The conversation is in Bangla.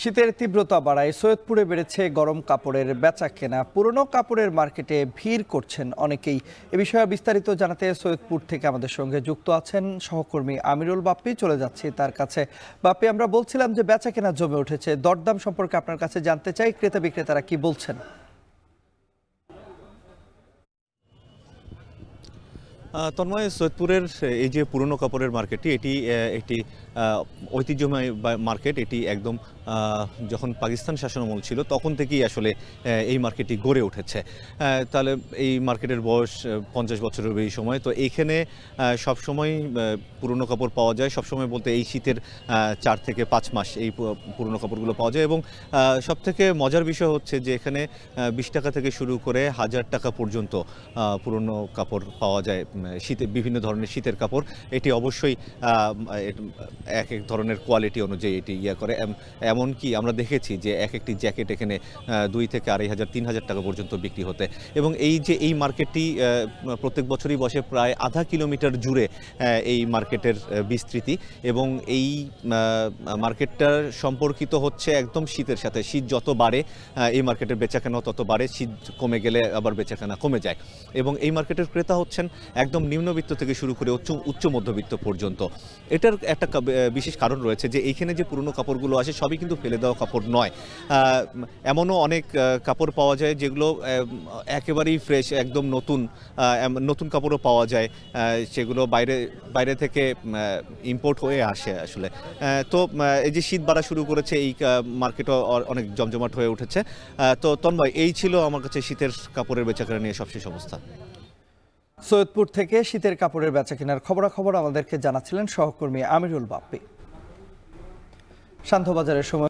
শীতের তীব্রতা বাড়ায় সৈয়দপুরে বেড়েছে গরম কাপড়ের বেচাকেনা। পুরনো কাপড়ের মার্কেটে ভিড় করছেন অনেকেই। এ বিষয়ে বিস্তারিত জানাতে সৈয়দপুর থেকে আমাদের সঙ্গে যুক্ত আছেন সহকর্মী আমিরুল বাপ্পি। চলে যাচ্ছি তার কাছে। বাপ্পি, আমরা বলছিলাম যে বেচাকেনা জমে উঠেছে, দরদাম সম্পর্কে আপনার কাছে জানতে চাই, ক্রেতা বিক্রেতারা কি বলছেন? তন্ময়, সৈয়দপুরের এই যে পুরনো কাপড়ের মার্কেটটি, এটি একটি ঐতিহ্যময় মার্কেট। এটি একদম যখন পাকিস্তান শাসনামল ছিল তখন থেকেই আসলে এই মার্কেটটি গড়ে উঠেছে। তাহলে এই মার্কেটের বয়স 50 বছরের বেশি সময়। তো এইখানে সবসময় পুরনো কাপড় পাওয়া যায়। সবসময় বলতে এই শীতের 4 থেকে 5 মাস এই পুরনো কাপড়গুলো পাওয়া যায়। এবং সবথেকে মজার বিষয় হচ্ছে যে এখানে 20 টাকা থেকে শুরু করে 1000 টাকা পর্যন্ত পুরনো কাপড় পাওয়া যায়। শীতে বিভিন্ন ধরনের শীতের কাপড়। এটি অবশ্যই এক এক ধরনের কোয়ালিটি অনুযায়ী এটি করে। এমনকি আমরা দেখেছি যে একটি জ্যাকেট এখানে 2 থেকে 2500 3000 টাকা পর্যন্ত বিক্রি হতে। এবং এই মার্কেটটি প্রত্যেক বছরই বসে প্রায় আধা কিলোমিটার জুড়ে এই মার্কেটের বিস্তৃতি। এবং এই মার্কেটটা সম্পর্কিত হচ্ছে একদম শীতের সাথে। শীত যত বাড়ে এই মার্কেটের বেচাকেনা তত বাড়ে, শীত কমে গেলে আবার বেচাকেনা কমে যায়। এবং এই মার্কেটের ক্রেতা হচ্ছেন একদম নিম্নবিত্ত থেকে শুরু করে উচ্চ মধ্যবিত্ত পর্যন্ত। এটার একটা বিশেষ কারণ রয়েছে যে এইখানে যে পুরনো কাপড়গুলো আসে সবই কিন্তু ফেলে দেওয়া কাপড় নয়। এমনও অনেক কাপড় পাওয়া যায় যেগুলো একেবারেই ফ্রেশ, একদম নতুন কাপড়ও পাওয়া যায়, সেগুলো বাইরে থেকে ইম্পোর্ট হয়ে আসে আসলে। তো এই যে শীত বাড়া শুরু করেছে, এই মার্কেটও অনেক জমজমাট হয়ে উঠেছে। তো তন্ময়, এই ছিল আমার কাছে শীতের কাপড়ের বেচাকেনা নিয়ে সবশেষ অবস্থা। সৈয়দপুর থেকে শীতের কাপড়ের বেচাকেনার খবরাখবর আমাদেরকে জানাচ্ছিলেন সহকর্মী আমিরুল বাপ্পি। শান্তবাজারের সময়